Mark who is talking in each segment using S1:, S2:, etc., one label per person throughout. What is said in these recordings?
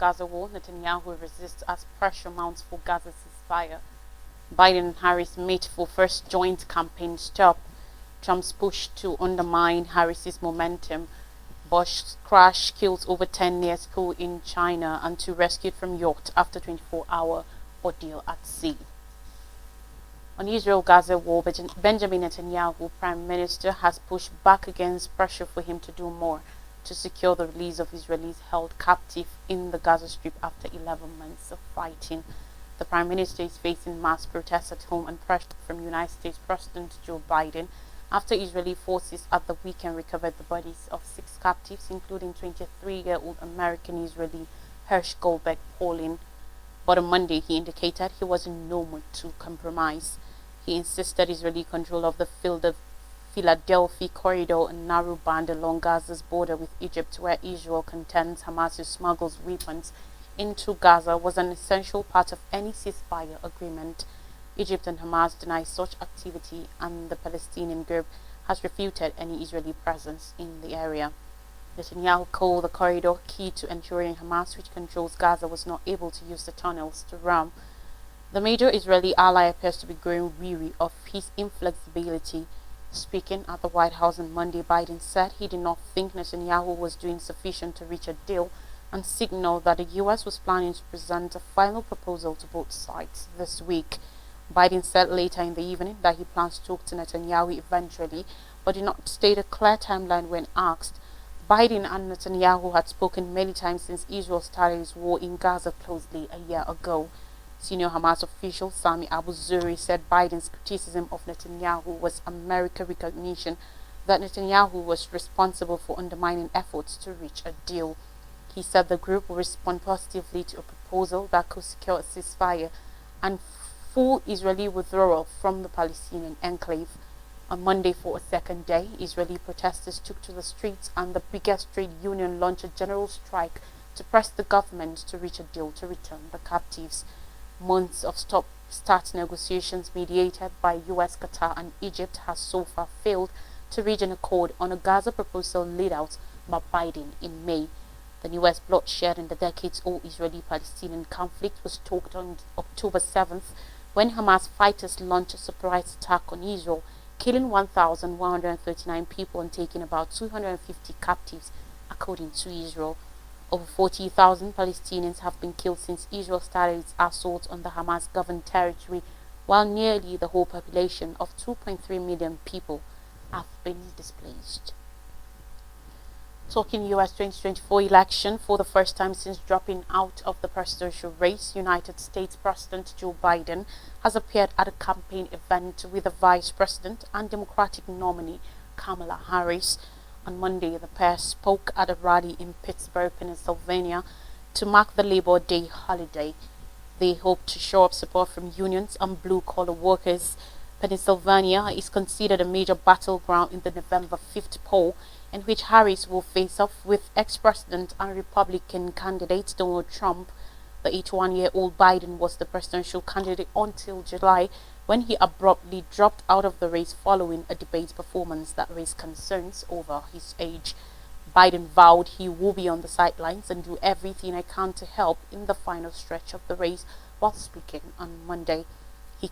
S1: Gaza war, Netanyahu resists as pressure mounts for Gaza ceasefire. Biden and Harris meet for first joint campaign stop. Trump's push to undermine Harris's momentum. Bush's crash kills over 10 near school in China, and two rescued from yacht after 24-hour ordeal at sea. On Israel-Gaza war, Benjamin Netanyahu, Prime Minister, has pushed back against pressure for him to do more to secure the release of Israelis held captive in the Gaza Strip after 11 months of fighting. The Prime Minister is facing mass protests at home and pressure from United States President Joe Biden after Israeli forces at the weekend recovered the bodies of 6 captives, including 23-year-old American-Israeli Hersh Goldberg Paulin. But on Monday, he indicated he was in no mood to compromise. He insisted Israeli control of the Philadelphia corridor, a narrow band along Gaza's border with Egypt, where Israel contends Hamas smuggles weapons into Gaza, was an essential part of any ceasefire agreement. Egypt and Hamas deny such activity, and the Palestinian group has refuted any Israeli presence in the area. Netanyahu called the corridor key to ensuring Hamas, which controls Gaza, was not able to use the tunnels to ram. The major Israeli ally appears to be growing weary of his inflexibility. Speaking at the White House on Monday, Biden said he did not think Netanyahu was doing sufficient to reach a deal, and signaled that the U.S. was planning to present a final proposal to both sides this week. Biden said later in the evening that he plans to talk to Netanyahu eventually, but did not state a clear timeline when asked. Biden and Netanyahu had spoken many times since Israel started its war in Gaza closely a year ago. Senior Hamas official Sami Abu Zuhri said Biden's criticism of Netanyahu was America's recognition that Netanyahu was responsible for undermining efforts to reach a deal. He said the group will respond positively to a proposal that could secure a ceasefire and full Israeli withdrawal from the Palestinian enclave. On Monday, for a second day, Israeli protesters took to the streets, and the biggest trade union launched a general strike to press the government to reach a deal to return the captives. Months of stop-start negotiations mediated by US, Qatar and Egypt has so far failed to reach an accord on a Gaza proposal laid out by Biden in May. The newest bloodshed in the decades-old Israeli-Palestinian conflict was stoked on October 7th when Hamas fighters launched a surprise attack on Israel, killing 1,139 people and taking about 250 captives, according to Israel. Over 40,000 Palestinians have been killed since Israel started its assault on the Hamas-governed territory, while nearly the whole population of 2.3 million people have been displaced. Talking US 2024 election, for the first time since dropping out of the presidential race, United States President Joe Biden has appeared at a campaign event with the Vice President and Democratic nominee Kamala Harris. On Monday, the pair spoke at a rally in Pittsburgh, Pennsylvania, to mark the Labor Day holiday. They hope to show up support from unions and blue-collar workers. Pennsylvania is considered a major battleground in the November 5th poll, in which Harris will face off with ex-president and Republican candidate Donald Trump. The 81-year-old Biden was the presidential candidate until July, when he abruptly dropped out of the race following a debate performance that raised concerns over his age. Biden vowed he will be on the sidelines and do everything I can to help in the final stretch of the race while speaking on Monday. He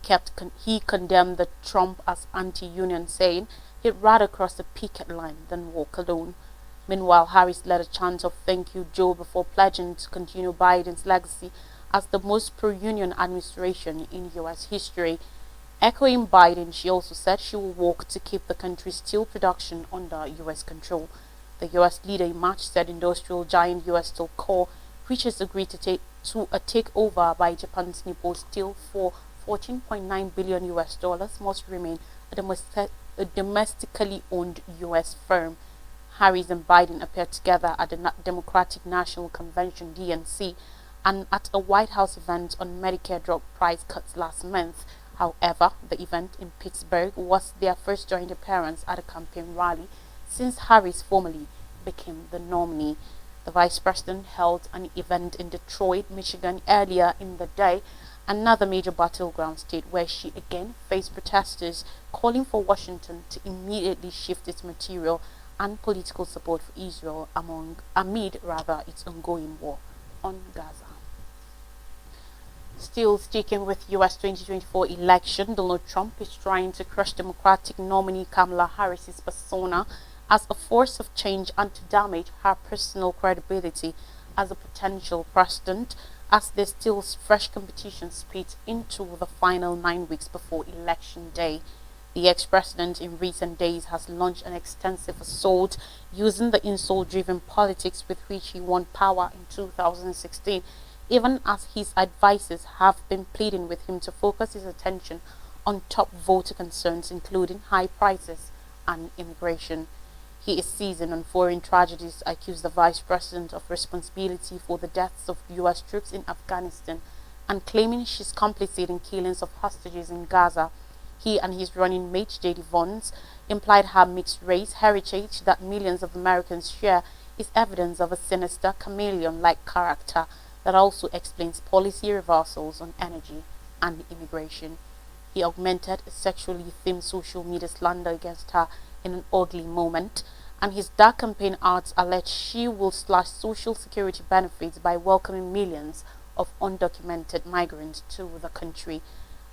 S1: condemned the Trump as anti-union, saying he'd rather cross the picket line than walk alone. Meanwhile, Harris led a chant of "Thank you, Joe," before pledging to continue Biden's legacy as the most pro-union administration in U.S. history. Echoing Biden, she also said she will work to keep the country's steel production under U.S. control. The U.S. leader in March said industrial giant U.S. Steel Corp, which has agreed to a takeover by Japan's Nippon Steel for $14.9 billion must remain a domestically owned U.S. firm. Harris and Biden appeared together at the Democratic National Convention (DNC) and at a White House event on Medicare drug price cuts last month. However, the event in Pittsburgh was their first joint appearance at a campaign rally since Harris formally became the nominee. The vice president held an event in Detroit, Michigan earlier in the day, another major battleground state where she again faced protesters calling for Washington to immediately shift its material and political support for Israel amid its ongoing war on Gaza. Still sticking with US 2024 election, Donald Trump is trying to crush Democratic nominee Kamala Harris's persona as a force of change and to damage her personal credibility as a potential president, as there's still fresh competition split into the final 9 weeks before election day. The ex-president in recent days has launched an extensive assault using the insult-driven politics with which he won power in 2016, even as his advisers have been pleading with him to focus his attention on top voter concerns including high prices and immigration. He is seizing on foreign tragedies, accused the vice president of responsibility for the deaths of US troops in Afghanistan, and claiming she's complicit in killings of hostages in Gaza. He and his running mate, J.D. Vance, implied her mixed race heritage that millions of Americans share is evidence of a sinister chameleon-like character that also explains policy reversals on energy and immigration. He augmented a sexually themed social media slander against her in an ugly moment, and his dark campaign ads allege she will slash social security benefits by welcoming millions of undocumented migrants to the country.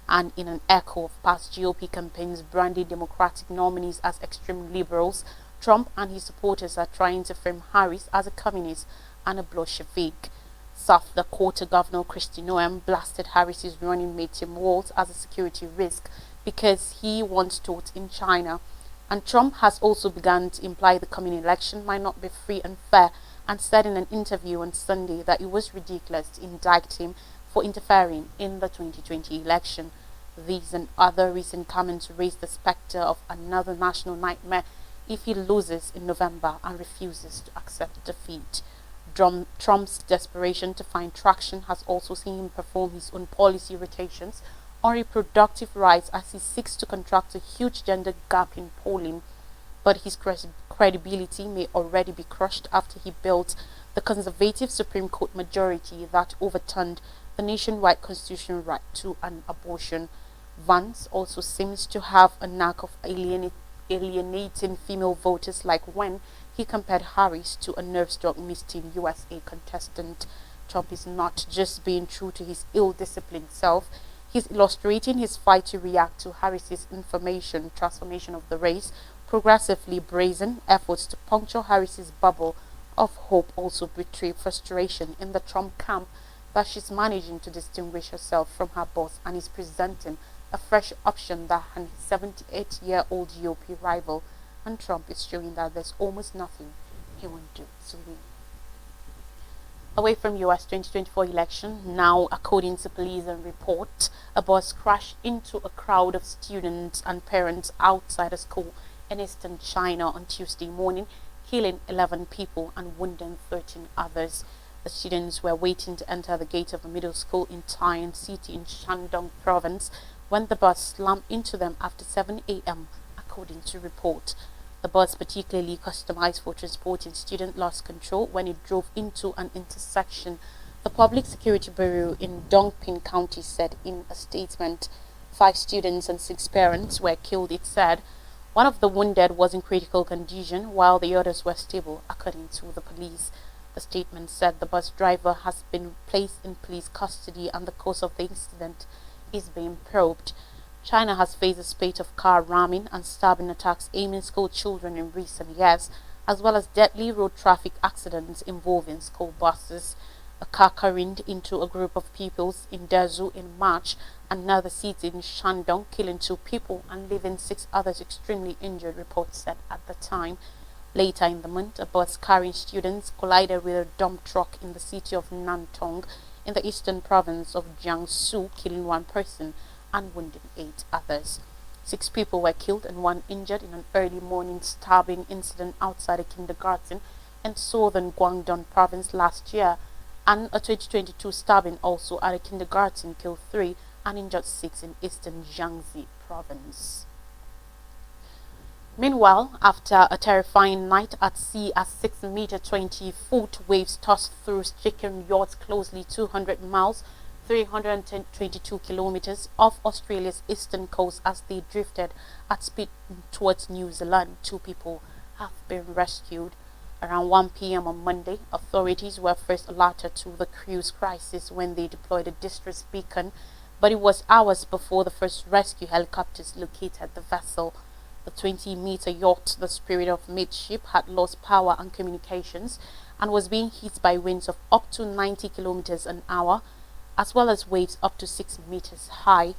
S1: And in an echo of past GOP campaigns branding Democratic nominees as extreme liberals, Trump and his supporters are trying to frame Harris as a communist and a Bolshevik. South Dakota Governor Kristi Noem blasted Harris's running mate Tim Walz as a security risk because he once taught in China. And Trump has also begun to imply the coming election might not be free and fair, and said in an interview on Sunday that it was ridiculous to indict him for interfering in the 2020 election. These and other recent comments raise the specter of another national nightmare if he loses in November and refuses to accept defeat. Trump's desperation to find traction has also seen him perform his own policy rotations on reproductive rights as he seeks to contract a huge gender gap in polling. But his credibility may already be crushed after he built the conservative Supreme Court majority that overturned the nationwide constitutional right to an abortion. Vance also seems to have a knack of alienating female voters, like when he compared Harris to a nerve-struck Miss Teen USA contestant. Trump is not just being true to his ill-disciplined self, he's illustrating his fight to react to Harris's information transformation of the race. Progressively brazen efforts to puncture Harris's bubble of hope also betray frustration in the Trump camp that she's managing to distinguish herself from her boss and is presenting a fresh option that her 78-year-old GOP rival, and Trump is showing that there's almost nothing he won't do to win. Away from US 2024 election, now according to police and report, a bus crashed into a crowd of students and parents outside a school in eastern China on Tuesday morning, killing 11 people and wounding 13 others. The students were waiting to enter the gate of a middle school in Taiyuan City in Shandong province when the bus slammed into them after 7 a.m. according to report. The bus, particularly customized for transporting students, lost control when it drove into an intersection, the Public Security Bureau in Dongping County said in a statement. 5 students and 6 parents were killed, it said. One of the wounded was in critical condition, while the others were stable, according to the police. The statement said the bus driver has been placed in police custody and the cause of the incident is being probed. China has faced a spate of car ramming and stabbing attacks aiming school children in recent years, as well as deadly road traffic accidents involving school buses. A car careened into a group of pupils in Dezhou in March, another city in Shandong, killing 2 people and leaving 6 others extremely injured, reports said at the time. Later in the month, a bus carrying students collided with a dump truck in the city of Nantong in the eastern province of Jiangsu, killing 1 person and wounding 8 others. 6 people were killed and 1 injured in an early morning stabbing incident outside a kindergarten in southern Guangdong province last year, and a 2022 stabbing also at a kindergarten killed 3 and injured 6 in eastern Jiangxi province. Meanwhile, after a terrifying night at sea as 6-meter 20-foot waves tossed through stricken yachts closely 200 miles 322 kilometers off Australia's eastern coast as they drifted at speed towards New Zealand, 2 people have been rescued. Around 1 p.m. on Monday, authorities were first alerted to the crew's crisis when they deployed a distress beacon, but it was hours before the first rescue helicopters located the vessel. The 20-meter yacht, the Spirit of Midship, had lost power and communications and was being hit by winds of up to 90 kilometers an hour, as well as waves up to 6 meters high.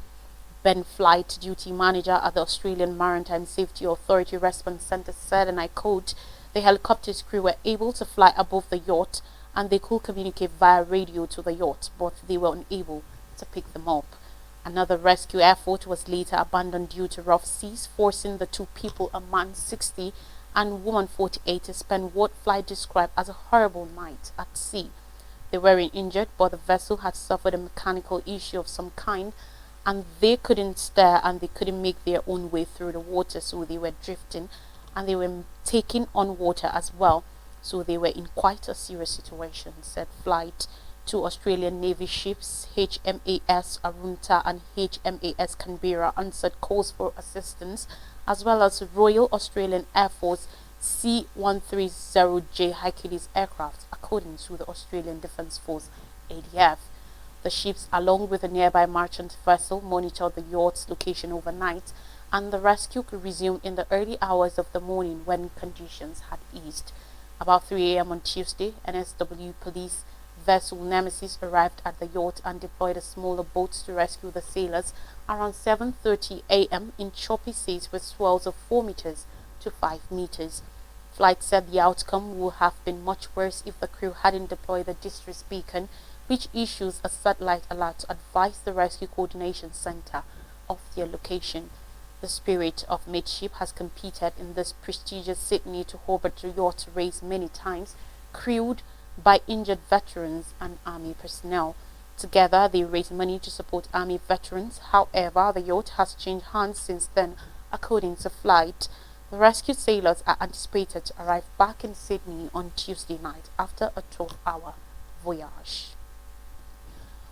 S1: Ben Flight, duty manager at the Australian Maritime Safety Authority Response Centre, said, and I quote, "The helicopter's crew were able to fly above the yacht and they could communicate via radio to the yacht, but they were unable to pick them up." Another rescue effort was later abandoned due to rough seas, forcing the two people, a man 60 and woman 48, to spend what Flight described as a horrible night at sea. They weren't injured, but the vessel had suffered a mechanical issue of some kind, and they couldn't steer and they couldn't make their own way through the water, so they were drifting and they were taking on water as well, so they were in quite a serious situation, said Flight. Two Australian Navy ships, HMAS Arunta and HMAS Canberra, answered calls for assistance, as well as Royal Australian Air Force C-130J Hercules aircraft, according to the Australian Defence Force ADF. The ships, along with a nearby merchant vessel, monitored the yacht's location overnight, and the rescue could resume in the early hours of the morning when conditions had eased. About 3 a.m. on Tuesday, NSW police vessel Nemesis arrived at the yacht and deployed a smaller boat to rescue the sailors around 7:30 a.m. in choppy seas with swells of 4 meters to 5 meters. Flight said the outcome would have been much worse if the crew hadn't deployed the distress beacon, which issues a satellite alert to advise the Rescue Coordination Center of their location. The Spirit of Midship has competed in this prestigious Sydney to Hobart yacht race many times, crewed by injured veterans and Army personnel. Together, they raise money to support Army veterans. However, the yacht has changed hands since then, according to Flight. The rescued sailors are anticipated to arrive back in Sydney on Tuesday night after a 12-hour voyage.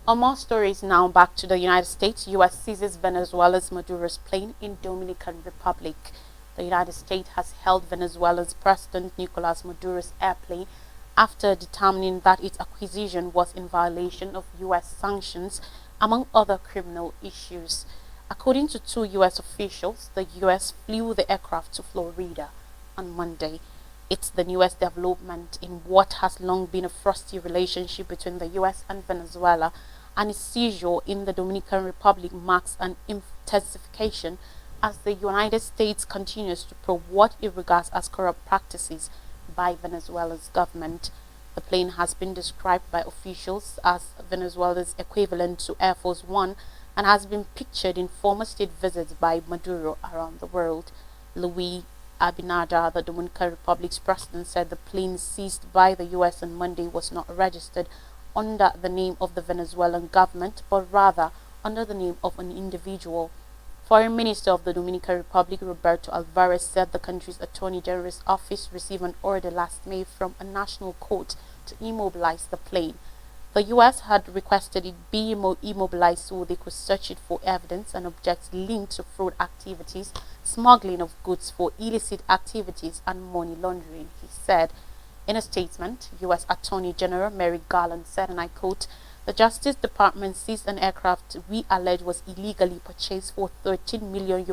S1: On more stories now, back to the United States. U.S. seizes Venezuela's Maduro's plane in Dominican Republic. The United States has held Venezuela's President Nicolas Maduro's airplane after determining that its acquisition was in violation of U.S. sanctions, among other criminal issues. According to two U.S. officials, the U.S. flew the aircraft to Florida on Monday. It's the newest development in what has long been a frosty relationship between the U.S. and Venezuela, and its seizure in the Dominican Republic marks an intensification as the United States continues to probe what it regards as corrupt practices by Venezuela's government. The plane has been described by officials as Venezuela's equivalent to Air Force One and has been pictured in former state visits by Maduro around the world. Luis Abinader, the Dominican Republic's president, said the plane seized by the U.S. on Monday was not registered under the name of the Venezuelan government, but rather under the name of an individual. Foreign Minister of the Dominican Republic, Roberto Alvarez, said the country's Attorney General's office received an order last May from a national court to immobilize the plane. The U.S. had requested it be immobilized so they could search it for evidence and objects linked to fraud activities, smuggling of goods for illicit activities, and money laundering, he said. In a statement, U.S. Attorney General Merrick Garland said, and I quote, "The Justice Department seized an aircraft we allege was illegally purchased for $13 million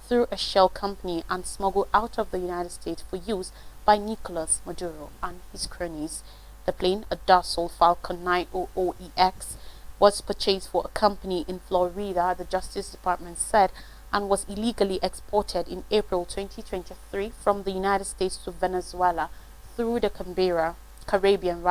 S1: through a shell company and smuggled out of the United States for use by Nicolas Maduro and his cronies. The plane, a Dassault Falcon 900EX, was purchased for a company in Florida," the Justice Department said, and was illegally exported in April 2023 from the United States to Venezuela through the Caribbean.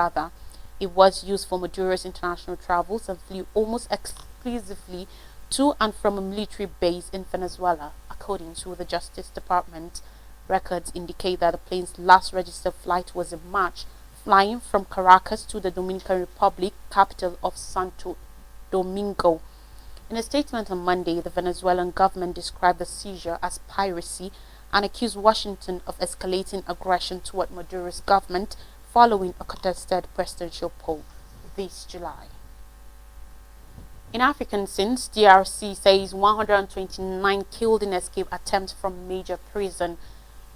S1: It was used for Maduro's international travels and flew almost exclusively to and from a military base in Venezuela, according to the Justice Department. Records indicate that the plane's last registered flight was in March, flying from Caracas to the Dominican Republic, capital of Santo Domingo. In a statement on Monday, the Venezuelan government described the seizure as piracy and accused Washington of escalating aggression toward Maduro's government following a contested presidential poll this July. In African scenes, DRC says 129 killed in escape attempt from major prison.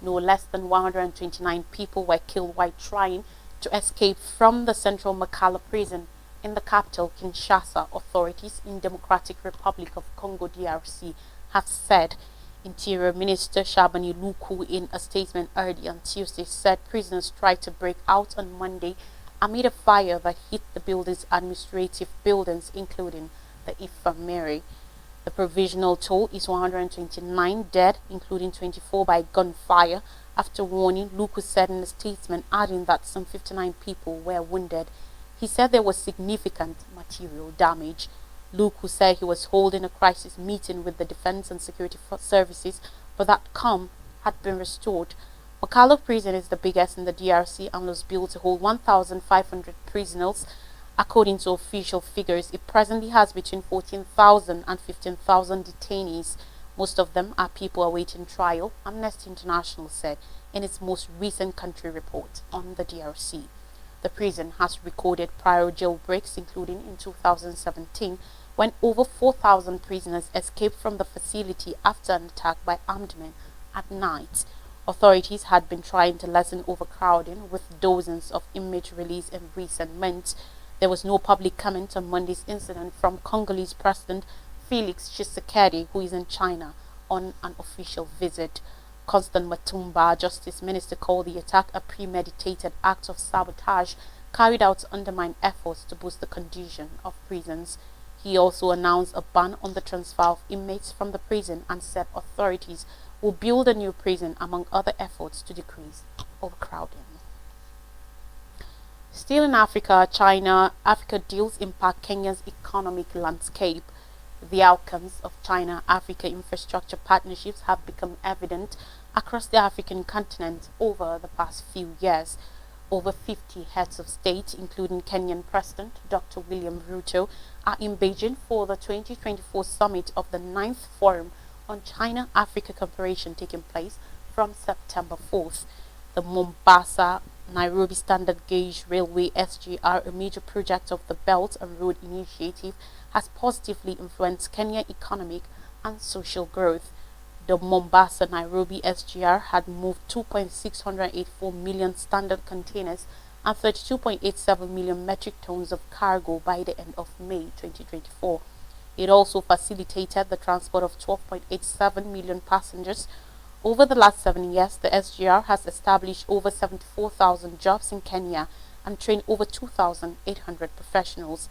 S1: No less than 129 people were killed while trying to escape from the central Makala prison in the capital, Kinshasa. Authorities in Democratic Republic of Congo (DRC) have said. Interior Minister Shabani Luku, in a statement early on Tuesday, said prisoners tried to break out on Monday amid a fire that hit the building's administrative buildings, including the infirmary. The provisional toll is 129 dead, including 24 by gunfire. After warning, Luku said in a statement, adding that some 59 people were wounded. He said there was significant material damage. Luku said he was holding a crisis meeting with the Defense and Security Services, but that calm had been restored. Makala prison is the biggest in the DRC and was built to hold 1,500 prisoners. According to official figures, it presently has between 14,000 and 15,000 detainees. Most of them are people awaiting trial, Amnesty International said in its most recent country report on the DRC. The prison has recorded prior jailbreaks, including in 2017, when over 4,000 prisoners escaped from the facility after an attack by armed men at night. Authorities had been trying to lessen overcrowding, with dozens of inmates released in recent months. There was no public comment on Monday's incident from Congolese President Felix Tshisekedi, who is in China on an official visit. Constant Matumba, Justice Minister, called the attack a premeditated act of sabotage carried out to undermine efforts to boost the condition of prisons. He also announced a ban on the transfer of inmates from the prison and said authorities will build a new prison, among other efforts to decrease overcrowding. Still in Africa, China-Africa deals impact Kenya's economic landscape. The outcomes of China-Africa infrastructure partnerships have become evident across the African continent over the past few years. Over 50 heads of state, including Kenyan President Dr. William Ruto, are in Beijing for the 2024 summit of the 9th Forum on China-Africa Cooperation, taking place from September 4th. The Mombasa-Nairobi Standard Gauge Railway (SGR), a major project of the Belt and Road Initiative, has positively influenced Kenya's economic and social growth. The Mombasa-Nairobi SGR had moved 2.684 million standard containers and 32.87 million metric tons of cargo by the end of May 2024. It also facilitated the transport of 12.87 million passengers. Over the last 7 years, the SGR has established over 74,000 jobs in Kenya and trained over 2,800 professionals.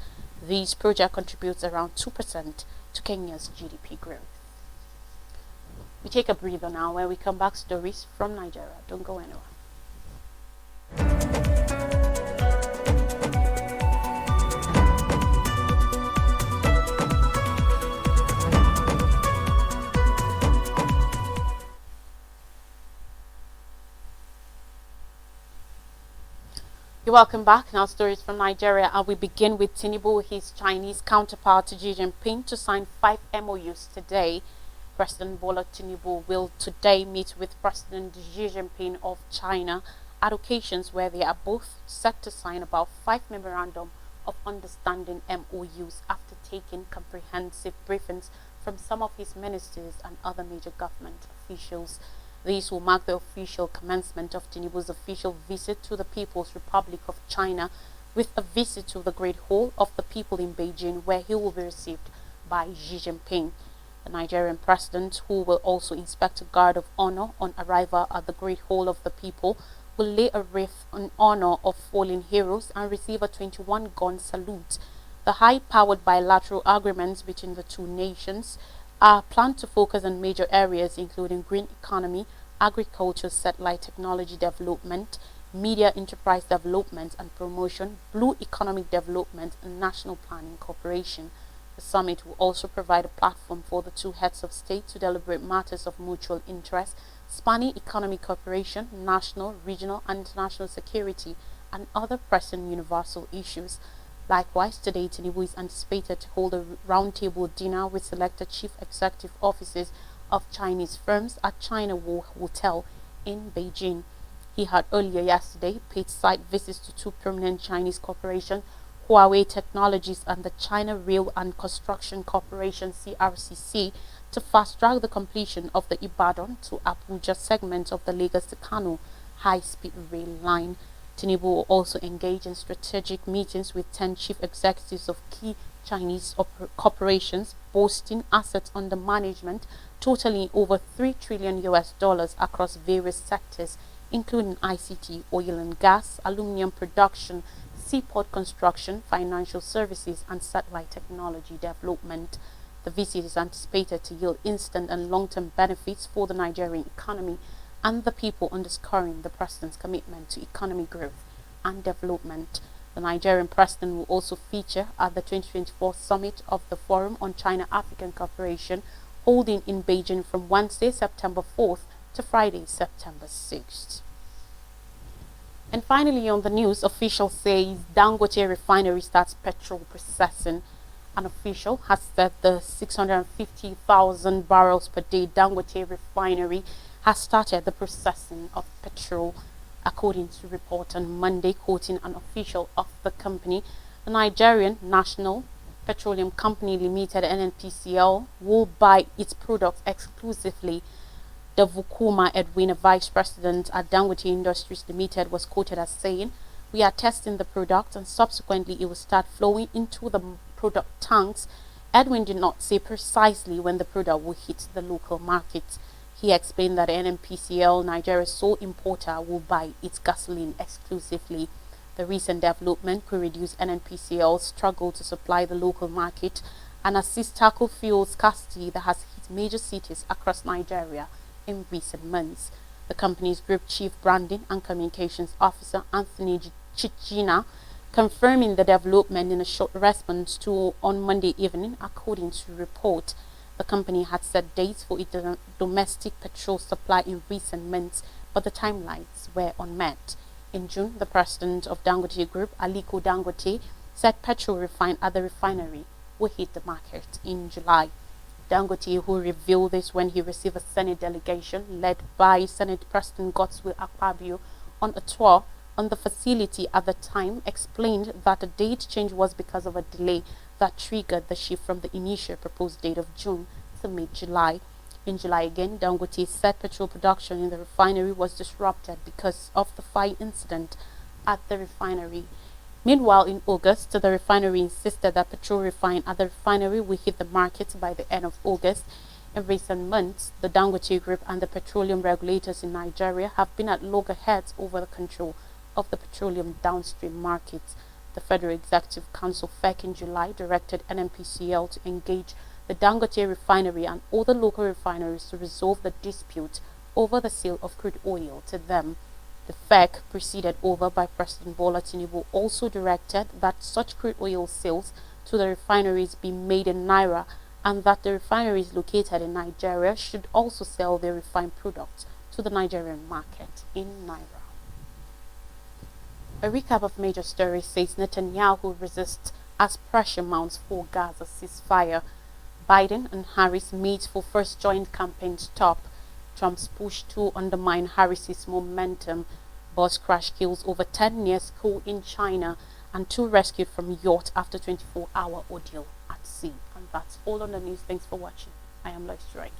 S1: These projects contribute around 2% to Kenya's GDP growth. We take a breather now. When we come back, stories from Nigeria. Don't go anywhere. Welcome back. Now, stories from Nigeria, and we begin with Tinubu, his Chinese counterpart Xi Jinping, to sign 5 MOUs today. President Bola Tinubu will today meet with President Xi Jinping of China at occasions where they are both set to sign about 5 memorandum of understanding MOUs after taking comprehensive briefings from some of his ministers and other major government officials. These will mark the official commencement of Tinubu's official visit to the People's Republic of China, with a visit to the Great Hall of the People in Beijing, where he will be received by Xi Jinping. The Nigerian president, who will also inspect a guard of honor on arrival at the Great Hall of the People, will lay a wreath in honor of fallen heroes and receive a 21-gun salute. The high-powered bilateral agreements between the two nations are planned to focus on major areas including green economy, agriculture, satellite technology development, media enterprise development and promotion, blue economic development, and national planning cooperation. The summit will also provide a platform for the two heads of state to deliberate matters of mutual interest, spanning economic cooperation, national, regional, and international security, and other pressing universal issues. Likewise, today Tinubu is anticipated to hold a roundtable dinner with selected chief executive officers of Chinese firms at China Wall Hotel in Beijing. He had earlier yesterday paid site visits to 2 prominent Chinese corporations, Huawei Technologies and the China Rail and Construction Corporation (CRCC) to fast-track the completion of the Ibadan to Abuja segment of the Lagos to Kano high-speed rail line. Tinubu will also engage in strategic meetings with 10 chief executives of key Chinese corporations boasting assets under management totaling over $3 trillion across various sectors, including ICT, oil and gas, aluminum production, seaport construction, financial services, and satellite technology development. The visit is anticipated to yield instant and long-term benefits for the Nigerian economy and the people, underscoring the president's commitment to economic growth and development. The Nigerian president will also feature at the 2024 summit of the Forum on China-African Cooperation, holding in Beijing from Wednesday, September 4th to Friday, September 6th. And finally, on the news, official says Dangote refinery starts petrol processing. An official has said the 650,000 barrels per day Dangote refinery has started the processing of petrol, according to report on Monday, quoting an official of the company. The Nigerian National Petroleum Company Limited (NNPCL) will buy its products exclusively. The Vukuma Edwin, a vice president at Dangote Industries Limited, was quoted as saying, "We are testing the product and subsequently it will start flowing into the product tanks." Edwin did not say precisely when the product will hit the local market. He explained that NNPCL, Nigeria's sole importer, will buy its gasoline exclusively. The recent development could reduce NNPCL's struggle to supply the local market and assist tackle fuel scarcity that has hit major cities across Nigeria in recent months. The company's group chief branding and communications officer, Anthony Chichina, confirming the development in a short response to on Monday evening, according to report. The company had set dates for its domestic petrol supply in recent months, but the timelines were unmet. In June, the president of Dangote Group, Aliko Dangote, said petrol refined at the refinery will hit the market in July. Dangote, who revealed this when he received a Senate delegation led by Senate President Godswill Akpabio on a tour on the facility at the time, explained that the date change was because of a delay that triggered the shift from the initial proposed date of June to mid-July. In July again, Dangote said petrol production in the refinery was disrupted because of the fire incident at the refinery. Meanwhile, in August, the refinery insisted that petrol refined at the refinery will hit the market by the end of August. In recent months, the Dangote Group and the petroleum regulators in Nigeria have been at loggerheads over the control of the petroleum downstream markets. The Federal Executive Council (FEC) in July directed NNPCL to engage the Dangote refinery and other local refineries to resolve the dispute over the sale of crude oil to them. The FEC, presided over by President Bola Tinubu, also directed that such crude oil sales to the refineries be made in Naira and that the refineries located in Nigeria should also sell their refined products to the Nigerian market in Naira. A recap of major stories says Netanyahu resists as pressure mounts for Gaza ceasefire. Biden and Harris meet for first joint campaign stop. Trump's push to undermine Harris's momentum. Bus crash kills over 10 near school in China, and 2 rescued from yacht after 24-hour ordeal at sea. And that's all on the news. Thanks for watching. I am Lois Drake.